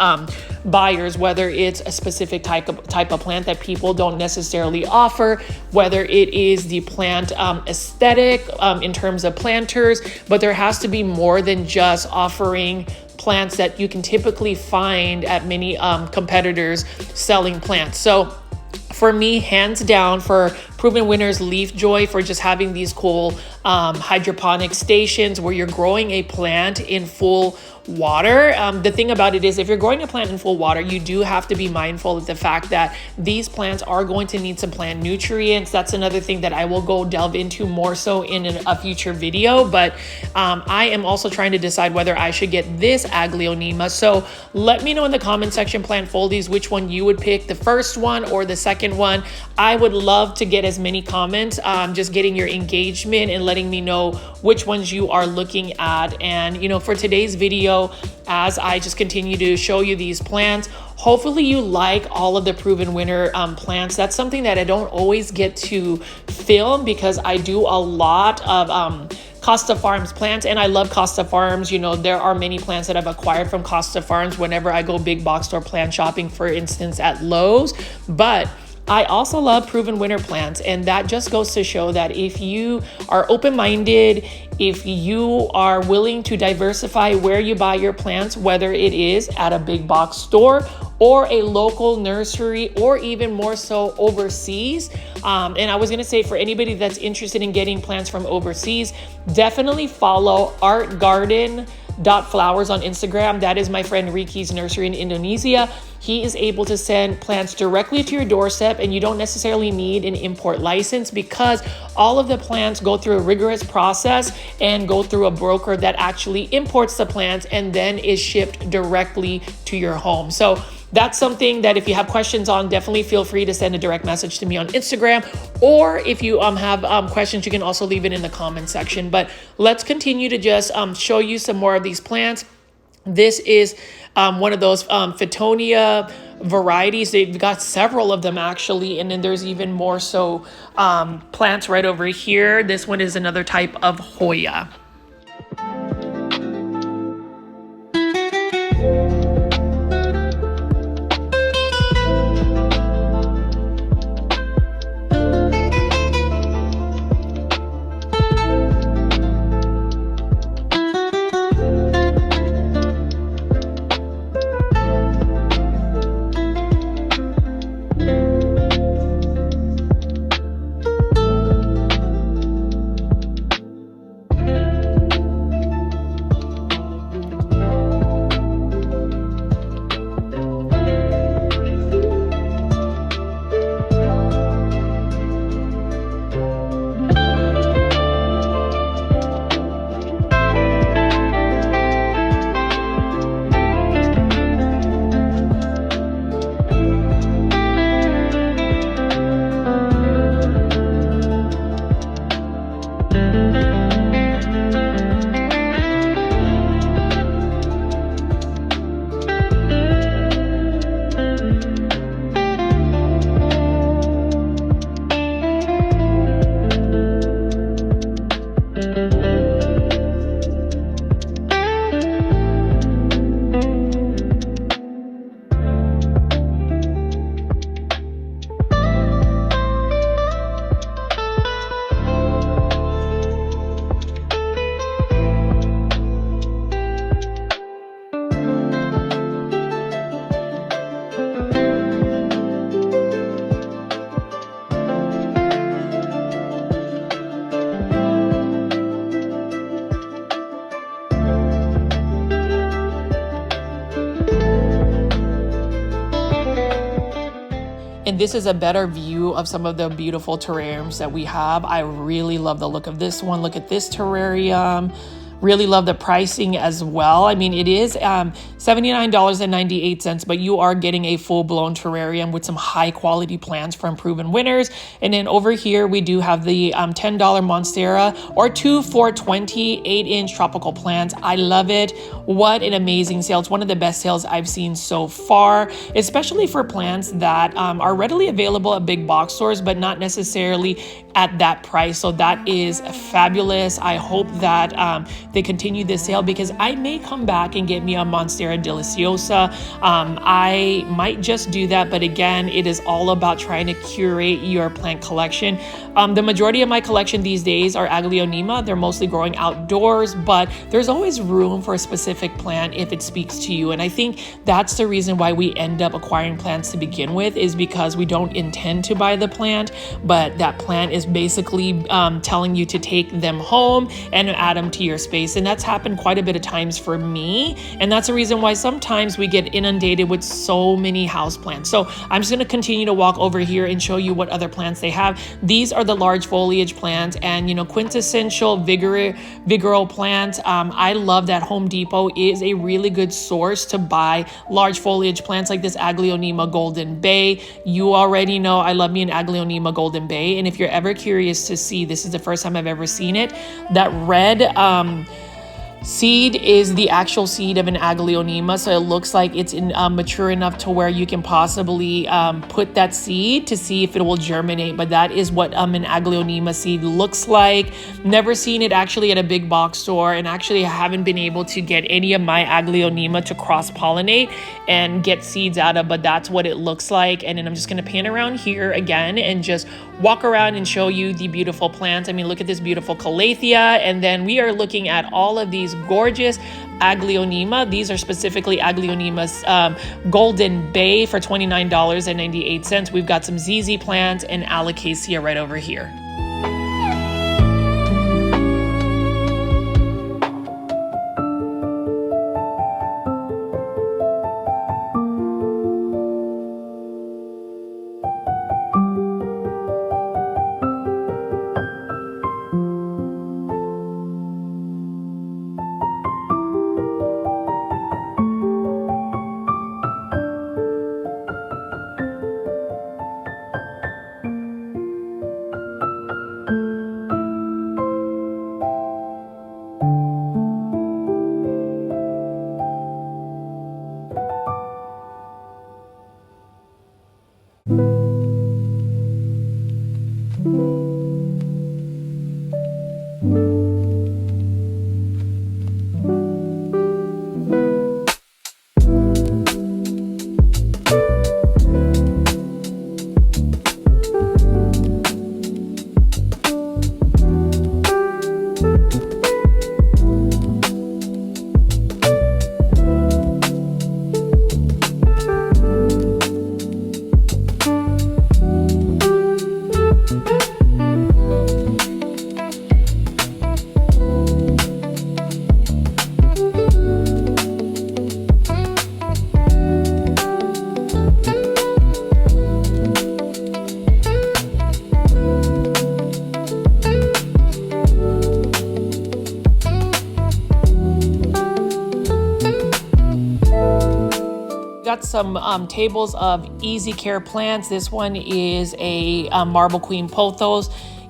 buyers, whether it's a specific type of plant that people don't necessarily offer, whether it is the plant aesthetic in terms of planters, but there has to be more than just offering plants that you can typically find at many competitors selling plants. So for me, hands down, for Proven Winners Leafjoy, for just having these cool hydroponic stations where you're growing a plant in full water. The thing about it is, if you're growing a plant in full water, you do have to be mindful of the fact that these plants are going to need some plant nutrients. That's another thing that I will go delve into more so in a future video. But I am also trying to decide whether I should get this Aglaonema. So let me know in the comment section, Plant Foldies, which one you would pick, the first one or the second one. I would love to get as many comments, just getting your engagement and letting me know which ones you are looking at. And, you know, for today's video, as I just continue to show you these plants, hopefully you like all of the Proven Winner plants. That's something that I don't always get to film, because I do a lot of Costa Farms plants, and I love Costa Farms. You know, there are many plants that I've acquired from Costa Farms whenever I go big box store plant shopping, for instance at Lowe's. But I also love Proven Winner plants, and that just goes to show that if you are open-minded, if you are willing to diversify where you buy your plants, whether it is at a big box store or a local nursery, or even more so overseas. And I was gonna say, for anybody that's interested in getting plants from overseas, definitely follow artgarden.flowers on Instagram. That is my friend Riki's nursery in Indonesia. He is able to send plants directly to your doorstep, and you don't necessarily need an import license, because all of the plants go through a rigorous process and go through a broker that actually imports the plants and then is shipped directly to your home. So that's something that if you have questions on, definitely feel free to send a direct message to me on Instagram, or if you have questions, you can also leave it in the comment section. But let's continue to just show you some more of these plants. This is one of those Fittonia varieties. They've got several of them actually, and then there's even more so plants right over here. This one is another type of hoya. And this is a better view of some of the beautiful terrariums that we have. I really love the look of this one. Look at this terrarium. Really love the pricing as well. I mean, it is $79.98, but you are getting a full-blown terrarium with some high-quality plants from Proven Winners. And then over here, we do have the $10 Monstera or 2 for $20 8-inch tropical plants. I love it. What an amazing sale. It's one of the best sales I've seen so far, especially for plants that are readily available at big box stores, but not necessarily at that price. So that is fabulous. I hope that they continue this sale, because I may come back and get me a Monstera deliciosa. I might just do that, but again, it is all about trying to curate your plant collection. The majority of my collection these days are Aglaonema. They're mostly growing outdoors, but there's always room for a specific plant if it speaks to you. And I think that's the reason why we end up acquiring plants to begin with, is because we don't intend to buy the plant, but that plant is basically telling you to take them home and add them to your space. And that's happened quite a bit of times for me. And that's the reason why sometimes we get inundated with so many house plants. So I'm just going to continue to walk over here and show you what other plants they have. These are the large foliage plants, and quintessential vigoro plants. I love that Home Depot is a really good source to buy large foliage plants like this Aglaonema Golden Bay. You already know I love me an Aglaonema Golden Bay. And if you're ever curious to see, this is the first time I've ever seen it, that red seed is the actual seed of an Aglaonema, so it looks like it's mature enough to where you can possibly put that seed to see if it will germinate. But that is what an Aglaonema seed looks like. Never seen it actually at a big box store, and actually I haven't been able to get any of my Aglaonema to cross-pollinate and get seeds out of, but that's what it looks like. And then I'm just going to pan around here again and just walk around and show you the beautiful plants. I mean, look at this beautiful Calathea, and then we are looking at all of these gorgeous Aglaonema. These are specifically Aglaonema's Golden Bay for $29.98. We've got some ZZ plants and Alocasia right over here. Got some tables of easy care plants. This one is a Marble Queen Pothos.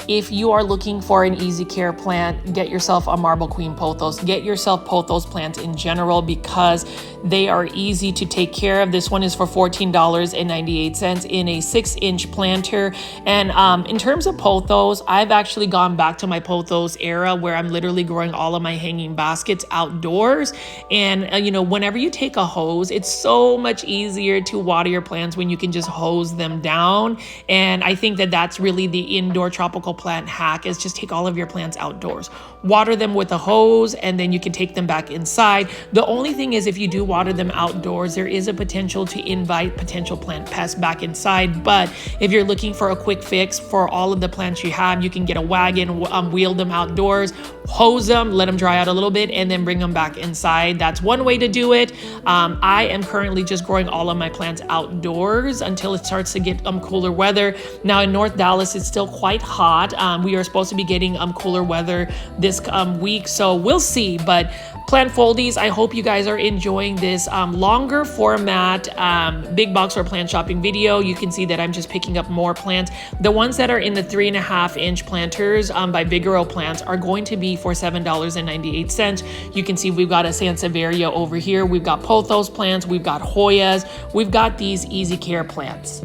If you are looking for an easy care plant, get yourself a Marble Queen Pothos. Get yourself Pothos plants in general because they are easy to take care of. This one is for $14.98 in a 6-inch planter. And in terms of Pothos, I've actually gone back to my Pothos era where I'm literally growing all of my hanging baskets outdoors. And whenever you take a hose, it's so much easier to water your plants when you can just hose them down. And I think that that's really the indoor tropical plant hack, is just take all of your plants outdoors, water them with a hose, and then you can take them back inside. The only thing is, if you do water them outdoors, there is a potential to invite potential plant pests back inside. But if you're looking for a quick fix for all of the plants you have, you can get a wagon, wheel them outdoors, hose them, let them dry out a little bit, and then bring them back inside. That's one way to do it. I am currently just growing all of my plants outdoors until it starts to get cooler weather. Now in North Dallas, it's still quite hot. We are supposed to be getting cooler weather this week, so we'll see. But plant foldies, I hope you guys are enjoying this longer format big box or plant shopping video. You can see that I'm just picking up more plants. The ones that are in the 3.5-inch planters by Vigoro Plants are going to be for $7.98. You can see we've got a Sansevieria over here. We've got pothos plants. We've got hoyas. We've got these easy care plants.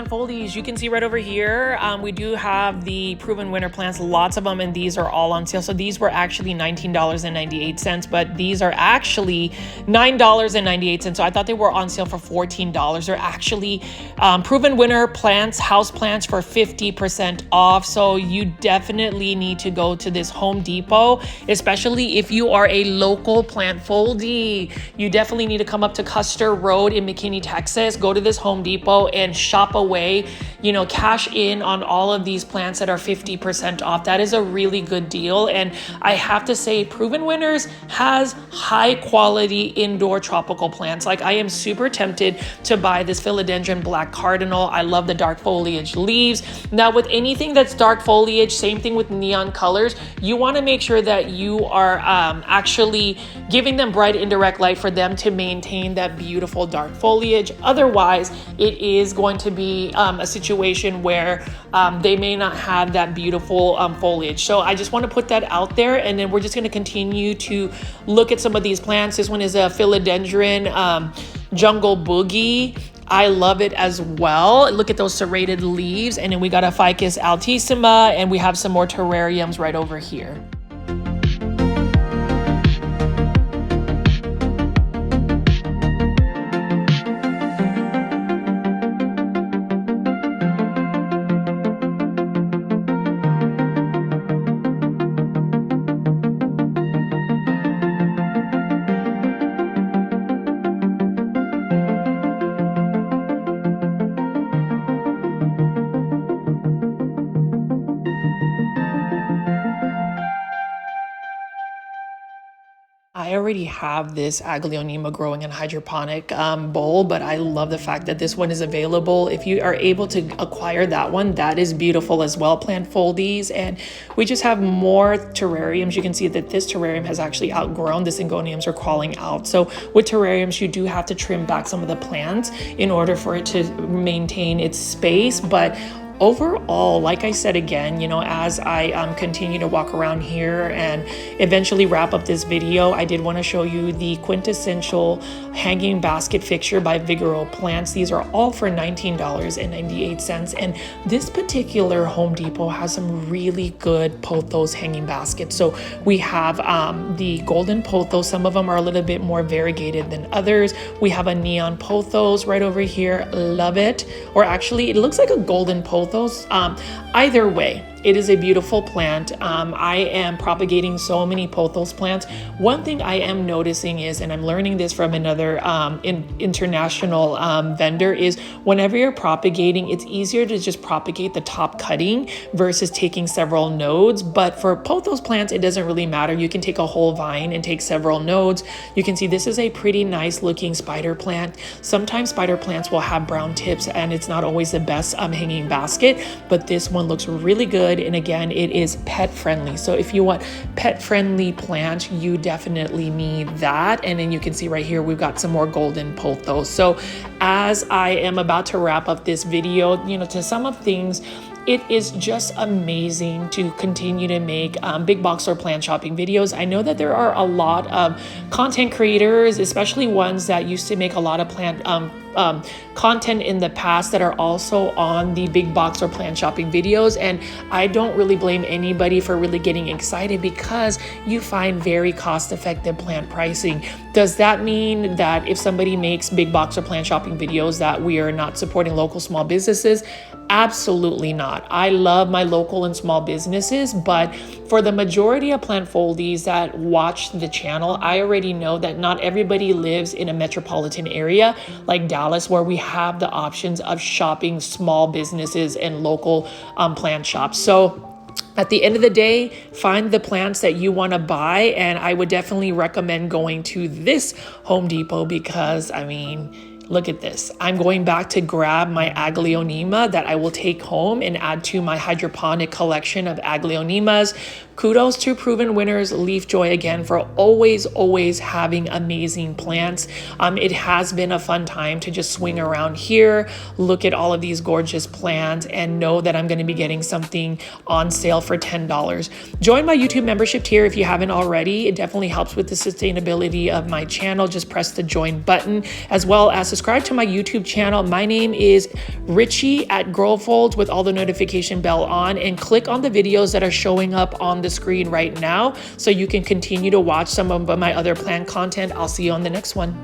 Foldies, you can see right over here, we do have the Proven Winter plants, lots of them, and these are all on sale. So these were actually $19.98, but these are actually $9.98. So I thought they were on sale for $14. They're actually Proven Winter plants, house plants, for 50% off. So you definitely need to go to this Home Depot, especially if you are a local plant foldie. You definitely need to come up to Custer Road in McKinney, Texas. Go to this Home Depot and shop away, you know, cash in on all of these plants that are 50% off. That is a really good deal. And I have to say, Proven Winners has high quality indoor tropical plants. Like, I am super tempted to buy this philodendron black cardinal. I love the dark foliage leaves. Now, with anything that's dark foliage, same thing with neon colors, you want to make sure that you are actually giving them bright indirect light for them to maintain that beautiful dark foliage. Otherwise, it is going to be a situation where they may not have that beautiful foliage. So I just want to put that out there, and then we're just going to continue to look at some of these plants. This one is a philodendron jungle boogie. I love it as well. Look at those serrated leaves. And then we got a Ficus altissima, and we have some more terrariums right over here. I already have this Aglaonema growing in hydroponic bowl, but I love the fact that this one is available. If you are able to acquire that one, that is beautiful as well. Plant foldies, and we just have more terrariums. You can see that this terrarium has actually outgrown. The syngoniums are crawling out. So with terrariums, you do have to trim back some of the plants in order for it to maintain its space, but overall, like I said again, you know, as I continue to walk around here and eventually wrap up this video, I did want to show you the quintessential hanging basket fixture by Vigoro Plants. These are all for $19.98, and this particular Home Depot has some really good pothos hanging baskets. So we have the golden pothos. Some of them are a little bit more variegated than others. We have a neon pothos right over here. Love it. Or actually, it looks like a golden pothos. Either way, it is a beautiful plant. I am propagating so many pothos plants. One thing I am noticing is, and I'm learning this from another international vendor, is whenever you're propagating, it's easier to just propagate the top cutting versus taking several nodes. But for pothos plants, it doesn't really matter. You can take a whole vine and take several nodes. You can see this is a pretty nice looking spider plant. Sometimes spider plants will have brown tips and it's not always the best hanging basket, but this one looks really good. And again, it is pet friendly. So if you want pet friendly plant, you definitely need that. And then you can see right here, we've got some more golden pothos. So as I am about to wrap up this video, you know, to sum up things, it is just amazing to continue to make big box store plant shopping videos. I know that there are a lot of content creators, especially ones that used to make a lot of plant content in the past, that are also on the big box or plant shopping videos. And I don't really blame anybody for really getting excited because you find very cost-effective plant pricing. Does that mean that if somebody makes big box or plant shopping videos that we are not supporting local small businesses? Absolutely not. I love my local and small businesses, but for the majority of plant foldies that watch the channel, I already know that not everybody lives in a metropolitan area like Dallas, where we have the options of shopping small businesses and local plant shops. So at the end of the day, find the plants that you want to buy, and I would definitely recommend going to this Home Depot because, I mean, look at this. I'm going back to grab my Aglaonema that I will take home and add to my hydroponic collection of Aglaonemas. Kudos to Proven Winners Leafjoy again for always having amazing plants. It has been a fun time to just swing around here, look at all of these gorgeous plants, and know that I'm going to be getting something on sale for $10. Join my YouTube membership tier if you haven't already. It definitely helps with the sustainability of my channel. Just press the join button, as well as subscribe to my YouTube channel. My name is Richie at Growfold with all the notification bell on, and click on the videos that are showing up on the screen right now so you can continue to watch some of my other plant content. I'll see you on the next one.